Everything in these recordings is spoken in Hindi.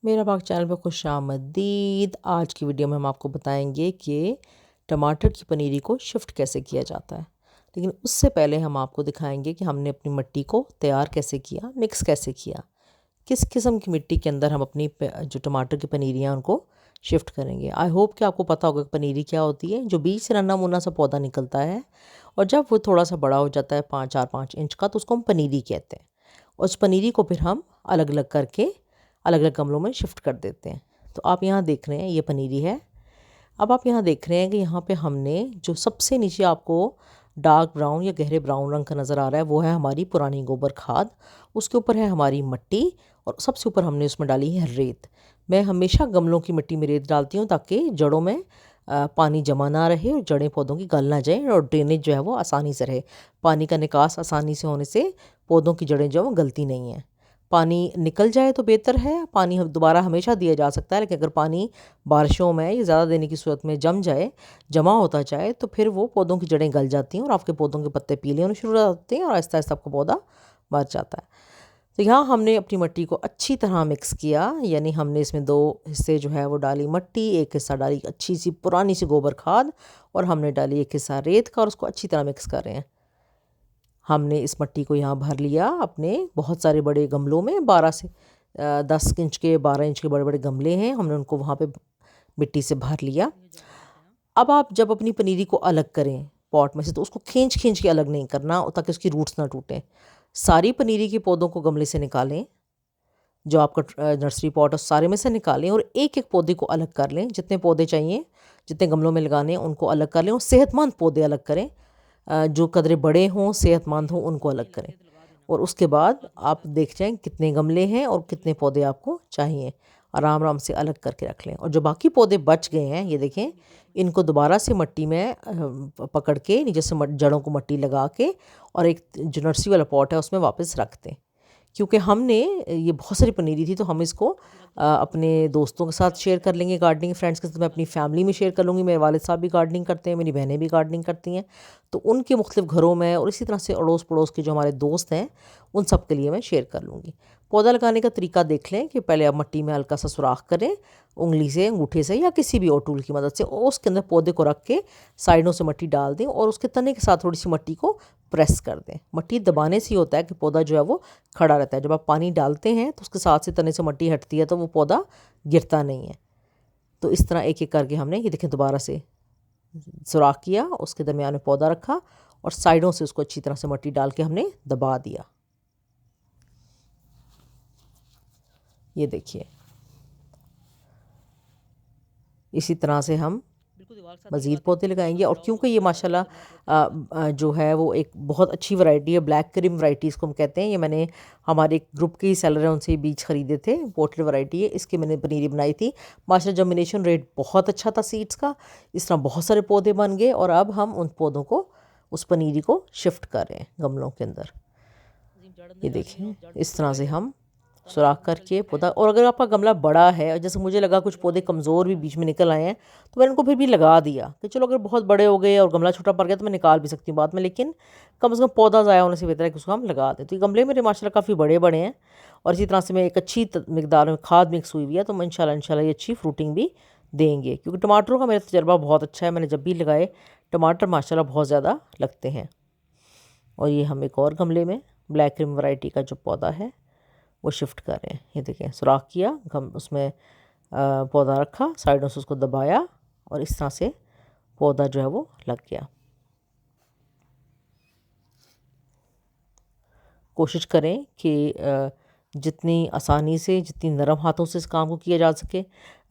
मेरा बाग चैनल पे खुशामदीद। आज की वीडियो में हम आपको बताएंगे कि टमाटर की पनीरी को शिफ्ट कैसे किया जाता है। लेकिन उससे पहले हम आपको दिखाएंगे कि हमने अपनी मिट्टी को तैयार कैसे किया, मिक्स कैसे किया, किस किस्म की मिट्टी के अंदर हम अपनी जो टमाटर की पनीरियाँ उनको शिफ्ट करेंगे। आई होप कि आपको पता होगा कि पनीरी क्या होती है। जो बीज से नन्हा मुन्ना सा पौधा निकलता है और जब वो थोड़ा सा बड़ा हो जाता है 5-4-5 इंच का, तो उसको हम पनीरी कहते हैं। और उस पनीरी को फिर हम अलग अलग करके अलग अलग गमलों में शिफ्ट कर देते हैं। तो आप यहाँ देख रहे हैं ये पनीरी है। अब आप यहाँ देख रहे हैं कि यहाँ पे हमने जो सबसे नीचे आपको डार्क ब्राउन या गहरे ब्राउन रंग का नज़र आ रहा है वो है हमारी पुरानी गोबर खाद। उसके ऊपर है हमारी मिट्टी और सबसे ऊपर हमने उसमें डाली है रेत। मैं हमेशा गमलों की मिट्टी में रेत डालती हूँ ताकि जड़ों में पानी जमा ना रहे और जड़ें पौधों की गल ना जाए और ड्रेनेज जो है वो आसानी से रहे। पानी का निकास आसानी से होने से पौधों की जड़ें जो है वो गलती नहीं हैं। पानी निकल जाए तो बेहतर है, पानी दोबारा हमेशा दिया जा सकता है, लेकिन अगर पानी बारिशों में या ज़्यादा देने की सूरत में जमा होता जाए तो फिर वो पौधों की जड़ें गल जाती हैं और आपके पौधों के पत्ते पीले होने शुरू हो जाते हैं और आहिस्ता आहिस्ता आपका पौधा मर जाता है। तो यहाँ हमने अपनी मिट्टी को अच्छी तरह मिक्स किया, यानी हमने इसमें 2 हिस्से जो है वो डाली मिट्टी, एक हिस्सा डाली अच्छी सी पुरानी सी गोबर खाद और हमने डाली एक हिस्सा रेत का और उसको अच्छी तरह मिक्स कर रहे हैं। हमने इस मिट्टी को यहाँ भर लिया अपने बहुत सारे बड़े गमलों में, 12 से 10 इंच के 12 इंच के बड़े बड़े गमले हैं, हमने उनको वहाँ पे मिट्टी से भर लिया। अब आप जब अपनी पनीरी को अलग करें पॉट में से तो उसको खींच खींच के अलग नहीं करना ताकि उसकी रूट्स ना टूटें। सारी पनीरी के पौधों को गमले से निकालें, जो आपका नर्सरी पॉट है सारे में से निकालें और एक एक पौधे को अलग कर लें। जितने पौधे चाहिए, जितने गमलों में लगाने हैं उनको अलग कर लें और सेहतमंद पौधे अलग करें। जो कदरे बड़े हों, सेहतमंद हों, उनको अलग करें। और उसके बाद आप देख जाएं कितने गमले हैं और कितने पौधे आपको चाहिए। आराम आराम से अलग करके रख लें और जो बाकी पौधे बच गए हैं ये देखें, इनको दोबारा से मिट्टी में पकड़ के नीचे से जड़ों को मिट्टी लगा के और एक जो नर्सरी वाला पॉट है उसमें वापस रख दें। क्योंकि हमने ये बहुत सारी पनीरी थी तो हम इसको अपने दोस्तों के साथ शेयर कर लेंगे, गार्डनिंग फ्रेंड्स के साथ। मैं अपनी फैमिली में शेयर कर लूँगी। मेरे वालिद साहब भी गार्डनिंग करते हैं, मेरी बहनें भी गार्डनिंग करती हैं, तो उनके मुख्तलिफ घरों में और इसी तरह से अड़ोस पड़ोस के जो हमारे दोस्त हैं उन सब के लिए मैं शेयर कर लूँगी। पौधा लगाने का तरीका देख लें कि पहले आप मिट्टी में हल्का सा सुराख करें उंगली से, अंगूठे से या किसी भी और टूल की मदद से और उसके अंदर पौधे को रख के साइडों से मिट्टी डाल दें और उसके तने के साथ थोड़ी सी मिट्टी को प्रेस कर दें। मिट्टी दबाने से ही होता है कि पौधा जो है वो खड़ा रहता है। जब आप पानी डालते हैं तो उसके साथ से तने से मिट्टी हटती है तो वो पौधा गिरता नहीं है। तो इस तरह एक एक करके हमने ये देखें दोबारा से सुराख किया, उसके दरमियान में पौधा रखा और साइडों से उसको अच्छी तरह से मिट्टी डाल के हमने दबा दिया। ये देखिए, इसी तरह से हम मज़ीद पौधे लगाएंगे। और क्योंकि ये माशाल्लाह जो है वो एक बहुत अच्छी वैरायटी है, ब्लैक क्रीम वैरायटी इसको हम कहते हैं। ये मैंने हमारे एक ग्रुप के ही सेलर हैं उनसे बीज ख़रीदे थे, पोर्टेड वैरायटी है, इसकी मैंने पनीरी बनाई थी। माशाल्लाह जर्मिनेशन रेट बहुत अच्छा था सीड्स का। इस तरह बहुत सारे पौधे बन गए और अब हम उन पौधों को, उस पनीरी को शिफ्ट कर रहे हैं गमलों के अंदर। ये देखें, इस तरह से हम सुराख करके पौधा। और अगर आपका गमला बड़ा है और जैसे मुझे लगा कुछ पौधे कमज़ोर भी बीच में निकल आए हैं तो मैंने उनको फिर भी लगा दिया कि चलो अगर बहुत बड़े हो गए और गमला छोटा पड़ गया तो मैं निकाल भी सकती हूँ बाद में, लेकिन कम से कम पौधा ज़ाया होने से बेहतर है कि उसको हम लगा दें। तो ये गमले मेरे माशाल्लाह काफ़ी बड़े बड़े हैं और इसी तरह से मैं एक अच्छी मिकदार में खाद मिक्स हुई हुई है, तो इंशाल्लाह ये अच्छी फ्रूटिंग भी देंगे। क्योंकि टमाटरों का मेरा तजर्बा बहुत अच्छा है, मैंने जब भी लगाए टमाटर माशाल्लाह बहुत ज़्यादा लगते हैं। और ये हम एक और गमले में ब्लैक क्रीम वैरायटी का जो पौधा है वो शिफ्ट कर रहे हैं। ये देखें, सुराख किया, उसमें पौधा रखा, साइडों से उसको दबाया और इस तरह से पौधा जो है वो लग गया। कोशिश करें कि जितनी आसानी से, जितनी नरम हाथों से इस काम को किया जा सके।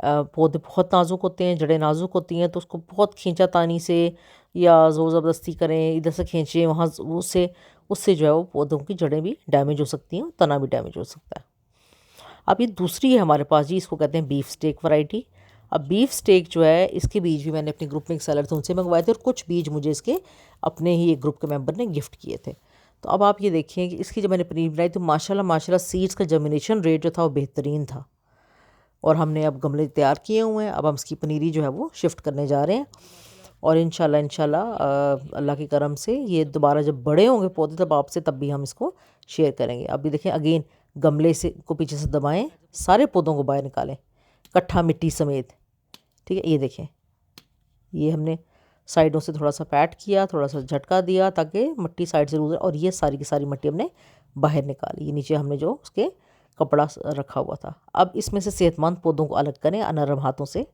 पौधे बहुत नाजुक होते हैं, जड़ें नाजुक होती हैं, तो उसको बहुत खींचातानी से या ज़ोर ज़बरदस्ती करें, इधर से खींचें वहाँ, उससे जो है वो पौधों की जड़ें भी डैमेज हो सकती हैं, तना भी डैमेज हो सकता है। अब ये दूसरी है हमारे पास जी, इसको कहते हैं बीफ स्टेक वैरायटी। अब बीफ स्टेक जो है इसके बीज भी मैंने अपने ग्रुप में एक सेलर थे उनसे मंगवाए थे और कुछ बीज मुझे इसके अपने ही एक ग्रुप के मेंबर ने गिफ्ट किए थे। तो अब आप ये देखिए कि इसकी जब मैंने पनीर बनाई तो माशाल्लाह सीड्स का जर्मिनेशन रेट जो था वो बेहतरीन था। और हमने अब गमले तैयार किए हुए हैं, अब हम इसकी पनीरी जो है वो शिफ्ट करने जा रहे हैं और इंशाल्लाह अल्लाह के करम से ये दोबारा जब बड़े होंगे पौधे तब आपसे तब भी हम इसको शेयर करेंगे। अभी देखें अगेन गमले से को पीछे से दबाएं, सारे पौधों को बाहर निकालें कट्ठा मिट्टी समेत। ठीक है, ये देखें, ये हमने साइडों से थोड़ा सा पैट किया, थोड़ा सा झटका दिया ताकि मिट्टी साइड से उधर, और ये सारी की सारी मिट्टी हमने बाहर निकाली। ये नीचे हमने जो उसके कपड़ा रखा हुआ था। अब इसमें से सेहतमंद पौधों को अलग करें अनरम हाथों से।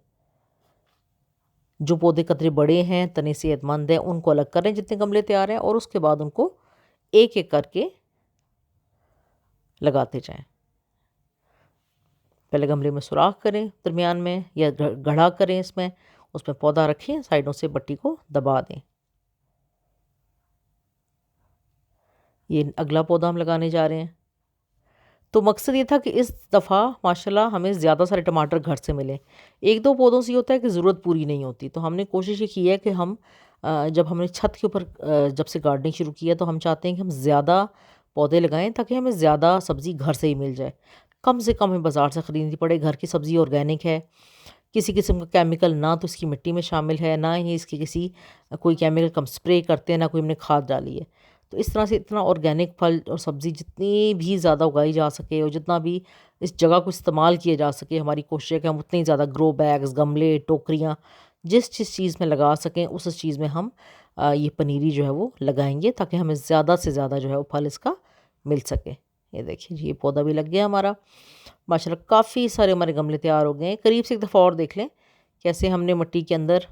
जो पौधे कतरे बड़े हैं, तने सेहतमंद हैं, उनको अलग करें जितने गमले तैयार हैं, और उसके बाद उनको एक एक करके लगाते जाएं। पहले गमले में सुराख करें दरमियान में, या गढ़ा करें इसमें, उसमें पौधा रखें, साइडों से बट्टी को दबा दें। ये अगला पौधा हम लगाने जा रहे हैं। तो मकसद ये था कि इस दफ़ा माशाल्लाह हमें ज़्यादा सारे टमाटर घर से मिले। एक दो पौधों से ये होता है कि ज़रूरत पूरी नहीं होती, तो हमने कोशिश ये की है कि हम जब हमने छत के ऊपर जब से गार्डनिंग शुरू की है, तो हम चाहते हैं कि हम ज़्यादा पौधे लगाएं ताकि हमें ज़्यादा सब्ज़ी घर से ही मिल जाए, कम से कम हमें बाज़ार से ख़रीदनी पड़े। घर की सब्ज़ी ऑर्गेनिक है, किसी किस्म का केमिकल ना तो इसकी मिट्टी में शामिल है, ना ही इसकी किसी कोई केमिकल कम स्प्रे करते हैं, ना कोई हमने खाद डाली है। तो इस तरह से इतना ऑर्गेनिक फल और सब्ज़ी जितनी भी ज़्यादा उगाई जा सके और जितना भी इस जगह को इस्तेमाल किया जा सके, हमारी कोशिश है कि हम उतनी ज़्यादा ग्रो बैग्स, गमले, टोकरियाँ जिस जिस चीज़ में लगा सकें उस चीज़ में हम ये पनीरी जो है वो लगाएंगे, ताकि हमें ज़्यादा से ज़्यादा जो है वो फल इसका मिल सके। ये देखिए जी, ये पौधा भी लग गया हमारा माशाल्लाह। काफ़ी सारे हमारे गमले तैयार हो गए हैं। करीब से एक दफ़ा और देख लें कैसे हमने मिट्टी के अंदर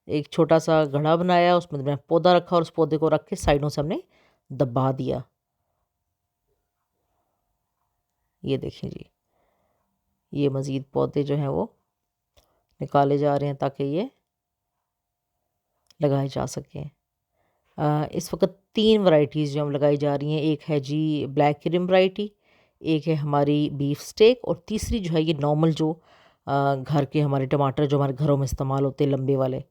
एक छोटा सा घड़ा बनाया, उसमें मैंने पौधा रखा और उस पौधे को रख के साइडों से हमने दबा दिया। ये देखें जी, ये मज़ीद पौधे जो हैं वो निकाले जा रहे हैं ताकि ये लगाए जा सकें। इस वक्त 3 वैरायटीज़ जो हम लगाई जा रही हैं, एक है जी ब्लैक क्रीम वैरायटी, एक है हमारी बीफ स्टेक, और तीसरी जो है ये नॉर्मल जो घर के हमारे टमाटर जो हमारे घरों में इस्तेमाल होते हैं लंबे वाले,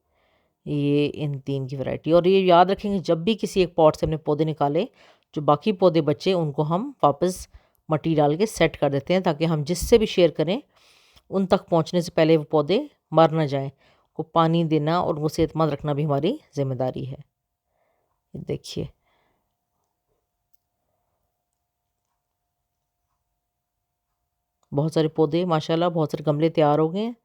ये इन 3 की वैरायटी। और ये याद रखेंगे जब भी किसी एक पॉट से हमने पौधे निकाले, जो बाकी पौधे बचे उनको हम वापस मट्टी डाल के सेट कर देते हैं, ताकि हम जिससे भी शेयर करें उन तक पहुंचने से पहले वो पौधे मर ना जाएं। को पानी देना और उनको सेहतमंद रखना भी हमारी ज़िम्मेदारी है। देखिए, बहुत सारे पौधे माशाल्लाह, बहुत सारे गमले तैयार हो गए हैं।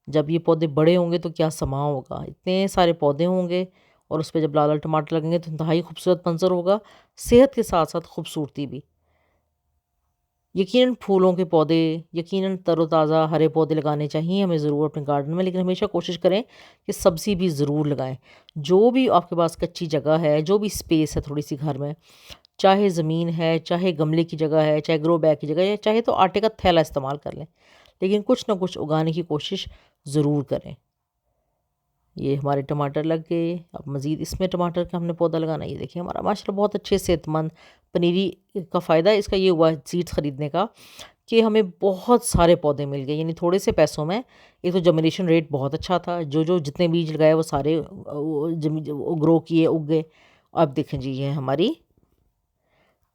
जब ये पौधे बड़े होंगे तो क्या समा होगा, इतने सारे पौधे होंगे, और उस पे जब लाल लाल टमाटर लगेंगे तो इंतहाई खूबसूरत मंजर होगा, सेहत के साथ साथ खूबसूरती भी। यकीनन फूलों के पौधे, यकीनन तरोताज़ा हरे पौधे लगाने चाहिए हमें ज़रूर अपने गार्डन में, लेकिन हमेशा कोशिश करें कि सब्ज़ी भी ज़रूर लगाएं। जो भी आपके पास कच्ची जगह है, जो भी स्पेस है थोड़ी सी घर में, चाहे ज़मीन है, चाहे गमले की जगह है, चाहे ग्रो बैग की जगह है, चाहे तो आटे का थैला इस्तेमाल कर लें, लेकिन कुछ ना कुछ उगाने की कोशिश ज़रूर करें। ये हमारे टमाटर लग गए। अब मज़ीद इसमें टमाटर का हमने पौधा लगाना। ये देखिए हमारा माशाल्लाह बहुत अच्छे सेहतमंद पनीरी का फ़ायदा इसका ये हुआ सीड्स ख़रीदने का कि हमें बहुत सारे पौधे मिल गए, यानी थोड़े से पैसों में। एक तो जर्मिनेशन रेट बहुत अच्छा था, जो जितने बीज लगाए वो सारे ग्रो किए, उग गए। अब देखें जी, ये हमारी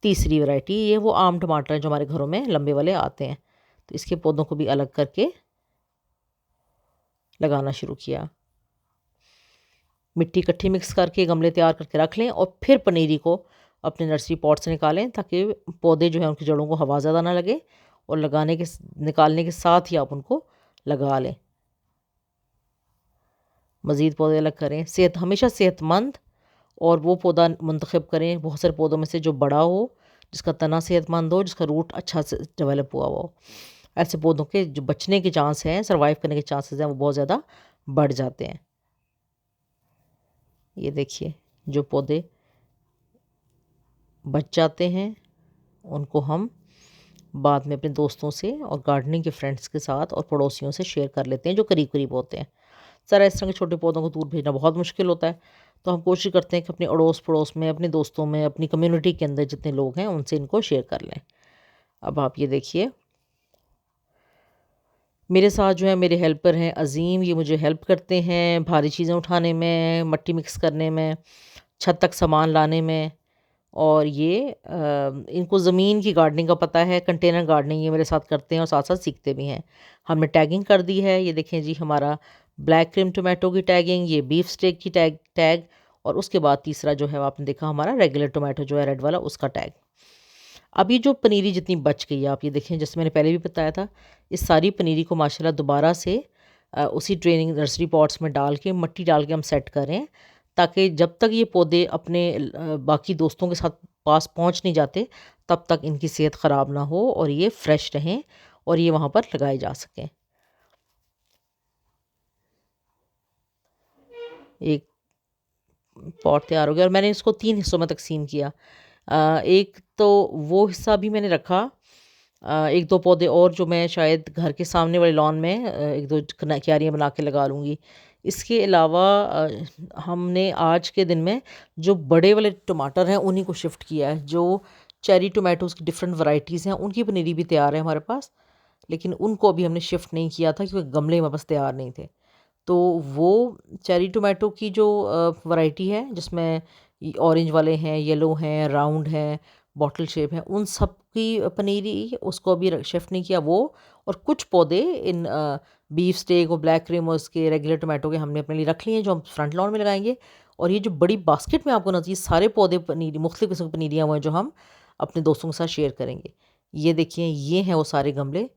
तीसरी वैरायटी, ये वो आम टमाटर हैं जो हमारे घरों में लंबे वाले आते हैं। तो इसके पौधों को भी अलग करके लगाना शुरू किया। मिट्टी इकट्ठी मिक्स करके गमले तैयार करके रख लें, और फिर पनीरी को अपने नर्सरी पॉट से निकालें, ताकि पौधे जो है उनकी जड़ों को हवा ज़्यादा ना लगे, और निकालने के साथ ही आप उनको लगा लें। मज़ीद पौधे अलग करें, हमेशा सेहतमंद और वो पौधा मुंतखब करें बहुत सारे पौधों में से जो बड़ा हो, जिसका तना सेहतमंद हो, जिसका रूट अच्छा से डेवलप हुआ हो। ऐसे पौधों के जो बचने के चांस हैं, सर्वाइव करने के चांसेस हैं, वो बहुत ज़्यादा बढ़ जाते हैं। ये देखिए, जो पौधे बच जाते हैं उनको हम बाद में अपने दोस्तों से और गार्डनिंग के फ्रेंड्स के साथ और पड़ोसियों से शेयर कर लेते हैं जो करीब करीब होते हैं। ज़रा इस तरह के छोटे पौधों को दूर भेजना बहुत मुश्किल होता है, तो हम कोशिश करते हैं कि अपने अड़ोस पड़ोस में, अपने दोस्तों में, अपनी कम्युनिटी के अंदर जितने लोग हैं उनसे इनको शेयर कर लें। अब आप ये देखिए, मेरे साथ जो है मेरे हेल्पर हैं अज़ीम, ये मुझे हेल्प करते हैं भारी चीज़ें उठाने में, मिट्टी मिक्स करने में, छत तक सामान लाने में। और ये इनको ज़मीन की गार्डनिंग का पता है, कंटेनर गार्डनिंग ये मेरे साथ करते हैं और साथ साथ सीखते भी हैं। हमने टैगिंग कर दी है। ये देखें जी, हमारा ब्लैक क्रीम टोमेटो की टैगिंग, ये बीफ स्टेक की टैग, और उसके बाद तीसरा जो है आपने देखा हमारा रेगुलर टोमेटो जो है रेड वाला, उसका टैग। अब ये जो पनीरी जितनी बच गई है, आप ये देखें, जैसे मैंने पहले भी बताया था, इस सारी पनीरी को माशाल्लाह दोबारा से उसी ट्रेनिंग नर्सरी पॉट्स में डाल के, मिट्टी डाल के हम सेट करें, ताकि जब तक ये पौधे अपने बाकी दोस्तों के साथ पास पहुंच नहीं जाते, तब तक इनकी सेहत ख़राब ना हो और ये फ्रेश रहें और ये वहाँ पर लगाए जा सकें। एक पॉट तैयार हो गया और मैंने इसको 3 हिस्सों में तकसीम किया। एक तो वो हिस्सा भी मैंने रखा, 1-2 पौधे और जो मैं शायद घर के सामने वाले लॉन में 1-2 क्यारियाँ बना के लगा लूँगी। इसके अलावा हमने आज के दिन में जो बड़े वाले टमाटर हैं उन्हीं को शिफ्ट किया है। जो चेरी टोमेटोज़ की डिफरेंट वैराइटीज़ हैं उनकी पनीरी भी तैयार है हमारे पास, लेकिन उनको अभी हमने शिफ्ट नहीं किया था क्योंकि गमले हमारे पास तैयार नहीं थे। तो वो चेरी टोमेटो की जो वैरायटी है, जिसमें ऑरेंज वाले हैं, येलो हैं, राउंड हैं, बॉटल शेप हैं, उन सब की पनीरी उसको अभी शिफ्ट नहीं किया वो। और कुछ पौधे इन बीफ स्टेक और ब्लैक क्रीमर्स के, रेगुलर टोमेटो के हमने अपने लिए रख लिए हैं, जो हम फ्रंट लॉन में लगाएंगे। और ये जो बड़ी बास्केट में आपको नजर, ये सारे पौधे पनीरी, मुख्तलिफ किस्म की पनीरियाँ हुए हैं जो हम अपने दोस्तों के साथ शेयर करेंगे। ये देखिए, ये हैं वो सारे गमले।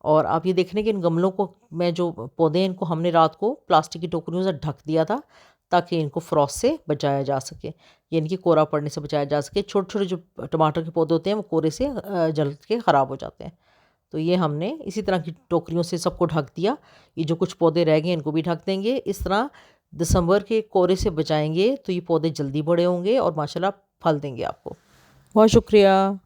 और आप ये देख रहे हैं कि इन गमलों को, में जो पौधे हैं, इनको हमने रात को प्लास्टिक की टोकरियों से ढक दिया था ताकि इनको फ्रॉस्ट से बचाया जा सके, या इनकी कोरा पड़ने से बचाया जा सके। छोटे छोटे जो टमाटर के पौधे होते हैं वो कोरे से जल के ख़राब हो जाते हैं। तो ये हमने इसी तरह की टोकरियों से सबको ढक दिया। ये जो कुछ पौधे रह गए इनको भी ढक देंगे। इस तरह दिसंबर के कोरे से बचाएंगे तो ये पौधे जल्दी बड़े होंगे और माशाल्लाह फल देंगे आपको। बहुत शुक्रिया।